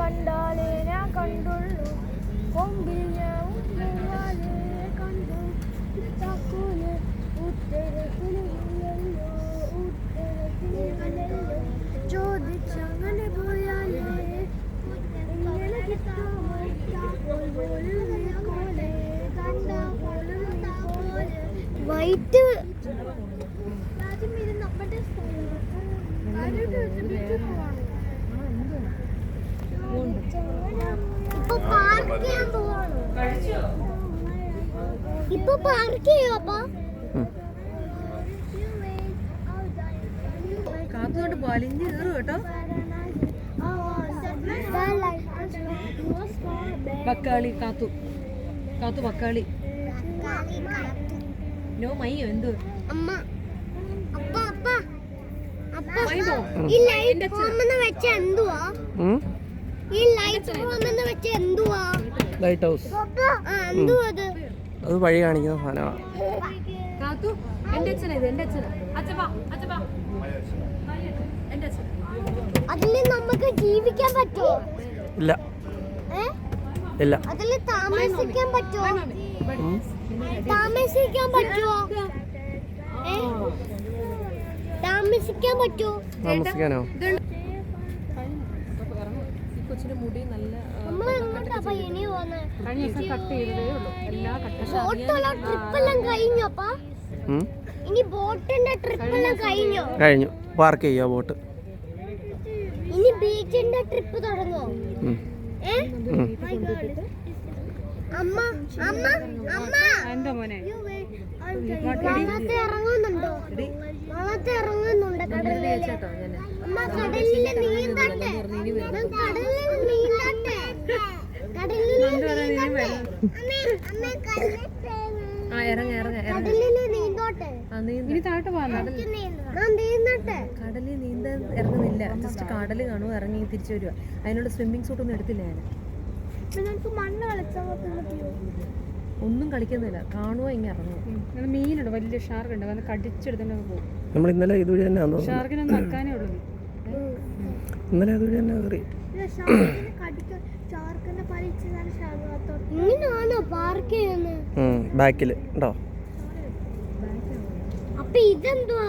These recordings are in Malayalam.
കണ്ടാലേ ഞാൻ കണ്ടുള്ളൂ കൊമ്പിൽ ഞാൻ കണ്ടു താക്കൂല് ഉത്തരത്തിലല്ലോ ചോദിച്ചങ്ങനെ പോയാലേ ഇങ്ങനെ കിട്ടാമോ വൈറ്റ് ഇപ്പൊ പാർക്ക് ചെയ്യോപ്പാ കാത്തോട്ട് വലിഞ്ഞ് കയറും കേട്ടോ. ബക്കാളി കാത്തു കാത്തു ബക്കാളി നോ മയ്യോ എന്തോ ലൈറ്റ് ഹൗസ് അത് വഴി കാണിക്കുന്ന സാധനമാണ്. കാത്തു എന്റെ അച്ഛനാ ഇത്, എന്റെ അച്ഛനാ. അതില് നമുക്ക് ജീവിക്കാൻ പറ്റുമോ? ഇല്ല ഇല്ല. അതില് താമസിക്കാൻ പറ്റുമോ? താമസിക്കാൻ പറ്റുമോ? താമസിക്കാൻ പറ്റുമോ? താമസിക്കാനോ? കൊച്ചിന്റെ മുടി നല്ല കഴിഞ്ഞു. പാർക്ക് ചെയ്യാ ബോട്ട്. ഇനി ബീച്ചിന്റെ ട്രിപ്പ് തുടങ്ങോ? അമ്മ അമ്മ അമ്മ എന്റെ മോനെ വെള്ളത്തിൽ ഇറങ്ങുന്നുണ്ടോ? വെള്ളത്തിൽ ഇറങ്ങുന്നുണ്ട് കടലില്. അമ്മ കടലില് നീന്തട്ടെ, കടലില് നീന്തട്ടെ, കടലില് കടലില് നീന്തോട്ടെ. ഇനി താഴോട്ട് പോകാം. നീന്തട്ടെ. കടലിൽ നീന്താൻ ഇറങ്ങുന്നില്ല, ജസ്റ്റ് കടല് കാണുക, ഇറങ്ങി തിരിച്ചു വരിക. അതിനുള്ള സ്വിമ്മിങ് സൂട്ട് ഒന്നും എടുത്തില്ല ഞാൻ. മണ്ണ് കളിച്ചാൽ ഒന്നും കളിക്കുന്നില്ല, കാണുക ഇങ്ങനെ ഇറങ്ങും. മീനുണ്ട്, വലിയ ഷാർക്ക് ഉണ്ട്, വന്ന് കടിച്ചെടുത്തിട്ട് പോകും. നമ്മൾ ഇന്നലെ ഇതുവഴി തന്നെ ഷാർക്കിനെ നക്കാനേ ഉള്ളൂ. ഇന്നലെ ഇതുവഴി തന്നെ കയറി. ഇങ്ങനെയാണോ പാർക്ക് ചെയ്യുന്നത്? ബാക്കിൽ ഉണ്ടോ? അപ്പൊ ഇതെന്തുവാ?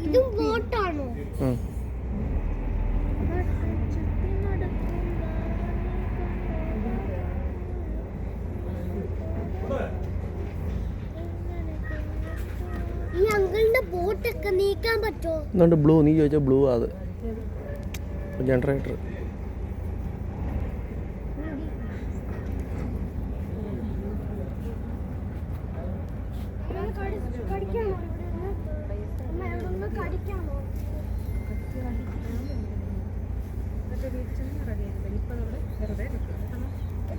ഇതും ബോട്ടാണോ? ഈ അങ്കിളിന്റെ ബോട്ടൊക്കെ നീക്കാൻ പറ്റുമോ? എന്തുകൊണ്ട് ബ്ലൂ? നീ ചോദിച്ച ബ്ലൂ അത് ജനറേറ്റർ.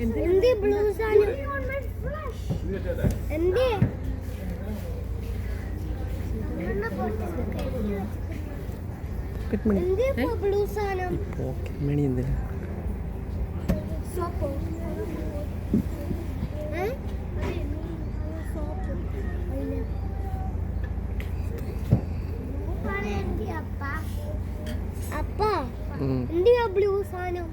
എന്ത് ബ്ലൂ സാധനം? എന്ത് ബ്ലൂ സാധനം? മണി എന്തിനാ? സോപ്പോ? അപ്പ എന്തിനാ ബ്ലൂ സാധനം?